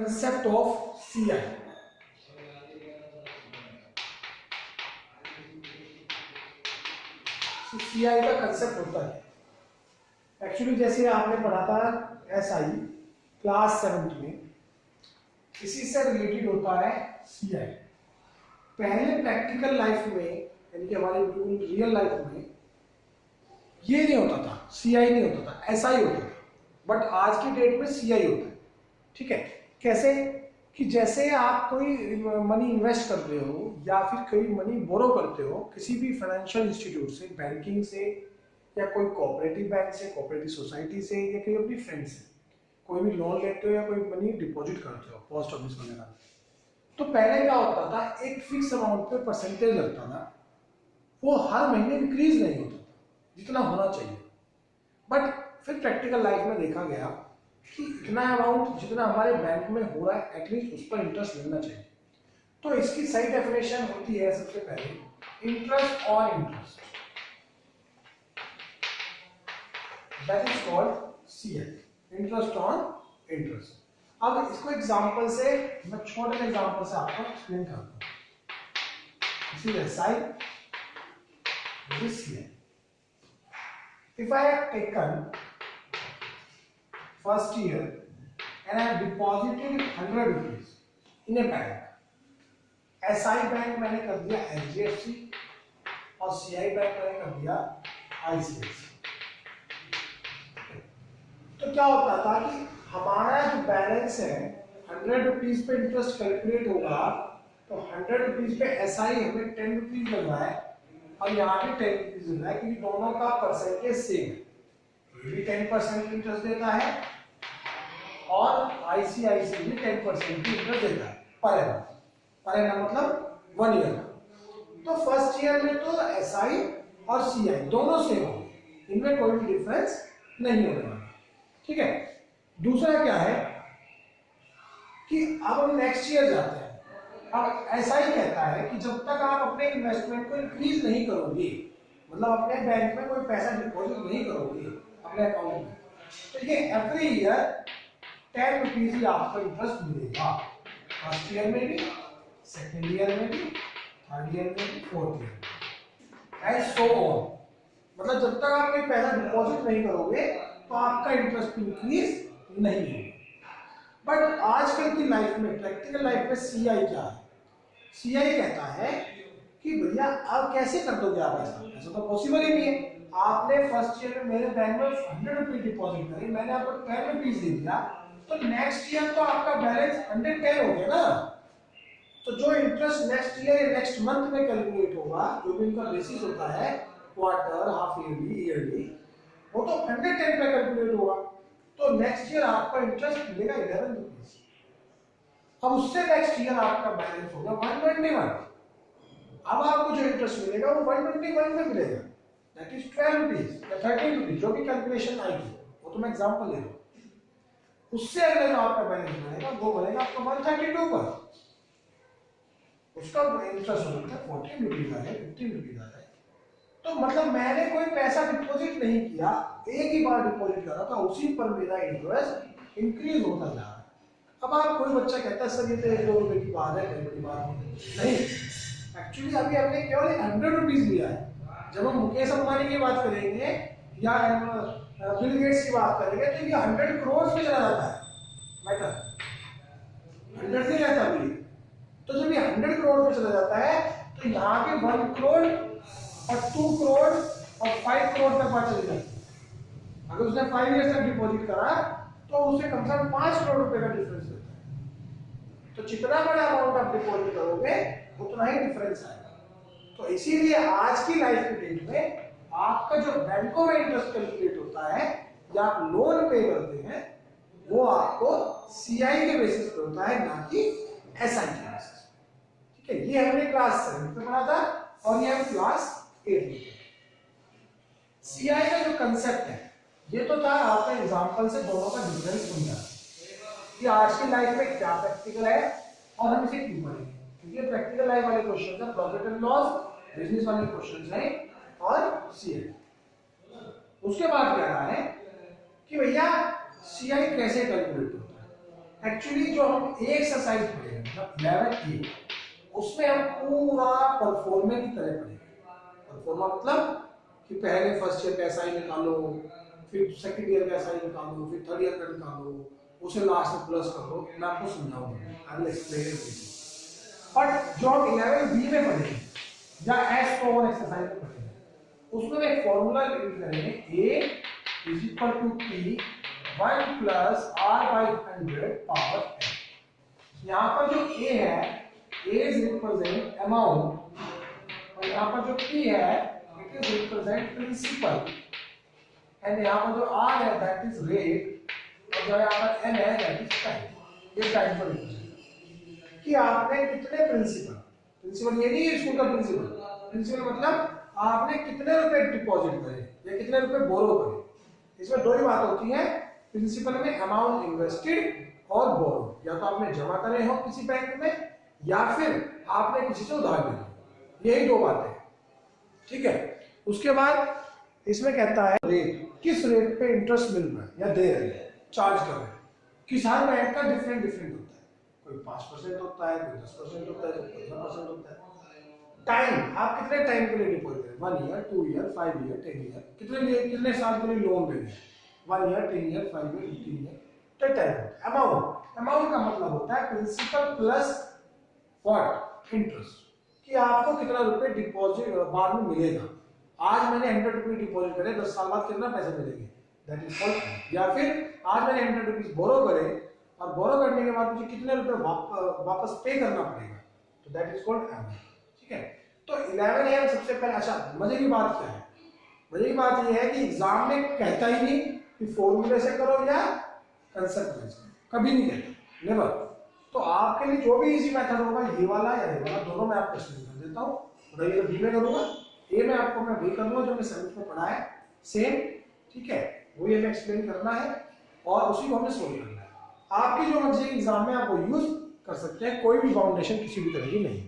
Concept of CI. CI का concept होता है एक्चुअली जैसे आपने पढ़ा था एसआई क्लास 7 में, इसी से रिलेटेड होता है सीआई। पहले प्रैक्टिकल लाइफ में यानी कि हमारे रियल लाइफ में ये नहीं होता था, सीआई नहीं होता था, एसआई होता था। बट आज की डेट में सीआई होता है। ठीक है, कैसे कि जैसे आप कोई मनी इन्वेस्ट करते हो या फिर कोई मनी बोरो करते हो किसी भी फाइनेंशियल इंस्टीट्यूट से, बैंकिंग से या कोई कोऑपरेटिव बैंक से, कोऑपरेटिव सोसाइटी से या कोई अपनी फ्रेंड से, कोई भी लोन लेते हो या कोई मनी डिपॉजिट करते हो पोस्ट ऑफिस वगैरह, तो पहले क्या होता था, एक फिक्स अमाउंट पे परसेंटेज लगता था, वो हर महीने इंक्रीज नहीं होता था जितना होना चाहिए। बट फिर प्रैक्टिकल लाइफ में देखा गया कि इतना अमाउंट जितना हमारे बैंक में हो रहा है एटलीस्ट उस पर इंटरेस्ट मिलना चाहिए। तो इसकी सही डेफिनेशन होती है सबसे पहले interest on interest, that is called CI, interest on interest. अब इसको एग्जांपल से, मैं छोटे एग्जांपल से आपको एक्सप्लेन करता हूं। This is SI, this is CI. If I have taken first year and I have deposited 100 rupees in a bank, SI bank मैंने कर दिया HDFC और CI बैंक मैंने कर दिया ICICI। तो क्या होता था कि हमारा जो बैलेंस है 100 रुपीज पे इंटरेस्ट कैलकुलेट होगा, तो 100 रुपीज पे SI हमें 10 रुपीज लग रहा है और यहाँ पे 10 रुपीज लग रहा है, क्योंकि दोनों का परसेंटेज सेम है। ये 10% इंटरेस्ट देता है और ICICI भी 10% की इंटरेस्ट देता है पर एनम मतलब 1 ईयर का। तो फर्स्ट ईयर में तो SI और CI दोनों सेम होंगे, इनमें कोई भी डिफरेंस नहीं होने वाला। ठीक है, दूसरा क्या है कि अब हम नेक्स्ट ईयर जाते हैं। अब ऐसा ही कहता है कि जब तक आप अपने इन्वेस्टमेंट को इंक्रीज नहीं करोगे, मतलब अपने बैंक में कोई पैसा डिपॉजिट नहीं करोगे अपने अकाउंट में, तो ये एवरी ईयर 10 रुपीज ही आपको इंटरेस्ट मिलेगा। फर्स्ट ईयर में भी, सेकेंड ईयर में भी, थर्ड ईयर में भी, फोर्थ ईयर में, एंड सो ऑन। मतलब जब तक आप कोई पैसा डिपॉजिट नहीं करोगे तो आपका इंटरेस्ट इंक्रीज नहीं होगा। बट आजकल की लाइफ में, प्रैक्टिकल लाइफ में सीआई क्या है? सीआई कहता है कि भैया आप कैसे कर दोगे आप ऐसा? ऐसा तो पॉसिबल ही नहीं है। आपने फर्स्ट ईयर में मेरे बैंक में 100 रुपीज डिपॉजिट करी, मैंने आपको 10 रुपीज दे दिया, तो नेक्स्ट ईयर तो आपका बैलेंस 110 हो गया ना। तो जो इंटरेस्ट नेक्स्ट ईयर या नेक्स्ट मंथ में कैलकुलेट होगा, जो भी इनका बेसिस होता है, क्वार्टर, हाफ ईयरली, ईयरली, वो तो 110 पे कैलकुलेट होगा। तो नेक्स्ट ईयर आपका इंटरेस्ट मिलेगा 11 रुपीज। अब उससे नेक्स्ट ईयर आपका बैलेंस होगा 121। अब आपको जो इंटरेस्ट मिलेगा वो 121 में मिलेगा, दैट इज 12 रुपीज या 13 रुपीज, जो भी कैलकुलेशन आएगी, वो तो मैं एग्जांपल ले रहा हूं। उससे अगले जो आपका बैलेंस बनेगा वो बनेगा आपका 132 पर। उसका इंटरेस्ट होता है 14 रुपीज आ जाए, 15 रुपीज आ जाए। तो मतलब मैंने कोई पैसा डिपॉजिट नहीं किया, एक ही बार डिपॉजिट करा था, उसी पर मेरा इंटरेस्ट इंक्रीज होता जा रहा है। अब आप कोई बच्चा कहता है सर ये तो 1-2 रुपए की बात है, कोई बड़ी बात नहीं। एक्चुअली अभी हमने केवल 100 रुपीज लिया है। जब हम मुकेश अंबानी की बात करेंगे या बिल गेट्स की बात करेंगे तो ये 100 करोड़ में चला जाता है मैटर, 100 नहीं रहता अभी। तो जब ये 100 करोड़ में चला जाता है तो यहाँ पे 1 करोड़ और 2 करोड़ और 5 करोड़ तक बात चली जाती है। अगर उसने 5 ईयर तक डिपॉजिट करा तो उसे कम से कम 5 करोड़ रुपए का डिफरेंस रहता है। तो जितना बड़ा अमाउंट आप डिपॉजिट करोगे उतना ही डिफरेंस आएगा। तो इसीलिए आज की लाइफ के डेट में आपका जो बैंकों में इंटरेस्ट कैलकुलेट होता है या आप लोन पे करते हैं, वो आपको सीआई के बेसिस पे होता है, ना कि एसआई के बेसिस। ठीक है, ये हमने क्लास 7 में पढ़ा था और ये हम क्लास 8 में। सीआई का जो कंसेप्ट है ये तो था आपका एग्जांपल से दोनों का डिफरेंस समझा कि आज की लाइफ में क्या प्रैक्टिकल है और हम इसे क्यों पढ़ेंगे, क्योंकि प्रैक्टिकल लाइफ वाले क्वेश्चन है, प्रॉफिट एंड लॉस, बिजनेस वाले क्वेश्चन है और सीआई। उसके बाद क्या रहा है कि भैया सीआई कैसे कैलकुलेट होता है, एक्चुअली जो हम ए एक्सरसाइज पढ़े हैं मतलब 11A, उसमें हम पूरा परफॉर्मे की तरह पढ़ेंगे। परफॉर्मा मतलब कि पहले फर्स्ट ईयर का एसआई निकालो, फिर सेकंड ईयर का एसआई निकालो, फिर थर्ड ईयर का निकालो, उसे लास्ट में प्लस कर दो। मैं आपको समझाऊंगा, I will explain it. But जो हम 11B में पढ़ेंगे या एस पावर एक्सरसाइज में पढ़ेंगे, उसमें एक फॉर्मूला यूज करेंगे, A is equal to P 1 plus R by 100 power n। यहाँ पर जो A है, A इज रिप्रेजेंट अमाउंट, और यहाँ पर जो P है it is represent principal, and यहाँ पर जो R है दैट इज रेट, और जो यहाँ पर N है दैट इज टाइम। ये टाइम पर कि आपने कितने प्रिंसिपल, प्रिंसिपल ये नहीं है स्कूल का प्रिंसिपल, प्रिंसिपल मतलब आपने कितने रुपए डिपॉजिट करे या कितने रुपए बोरो करे। इसमें दो ही बात होती है प्रिंसिपल में, अमाउंट इन्वेस्टेड और बोरो, या तो आपने जमा करे हो किसी बैंक में या फिर आपने किसी से उधार लिया, यही दो बातें हैं, ठीक है। उसके बाद इसमें कहता है रेट, किस रेट पे इंटरेस्ट मिल रहा है या दे रहे हैं, चार्ज कर रहे हैं। किसान बैंक का डिफरेंट डिफरेंट होता है, कोई 5% होता है, कोई 10% होता है, कोई 15% होता है। टाइम, आप कितने टाइम के लिए डिपॉजिट करें, 1 ईयर, 2 ईयर, 5 ईयर, 10 ईयर, कितने साल के लिए लोन लेंगे, 1 ईयर, 10 ईयर, 5 ईयर, 15 ईयर, तो टाइम। अमाउंट का मतलब होता है प्रिंसिपल प्लस व्हाट, इंटरेस्ट, कि आपको कितना रुपए डिपॉजिट बाद में मिलेगा। आज मैंने 100 रुपये डिपॉजिट करे, 10 साल बाद कितना पैसे मिलेंगे, दैट इज कॉल्ड। या फिर आज मैंने 100 रुपीज बोरो करे और बोरो करने के बाद मुझे कितने रुपए वापस पे करना पड़ेगा, तो दैट इज कॉल्ड अमाउंट, ठीक है। तो 11 सबसे पहले, अच्छा मजे की बात क्या है, मजे की बात ये है कि एग्जाम में कहता ही नहीं कि फॉर्मूले से करो या कंसेप्ट से, कभी नहीं कहता, नेवर। तो आपके लिए जो भी इजी मेथड होगा, ये वाला या ये वाला, दोनों में आपको एक्सप्लेन कर देता हूँ। बताइए, बी में करूंगा, ए में आपको मैं वही करूंगा जो मैं सेवंथ में पढ़ा है, सेम, ठीक है, वही हमें एक्सप्लेन करना है और उसी को हमें सोल्व करना है। आपकी जो मर्जी एग्जाम में आप वो यूज कर सकते हैं, कोई भी फाउंडेशन किसी भी तरह की नहीं।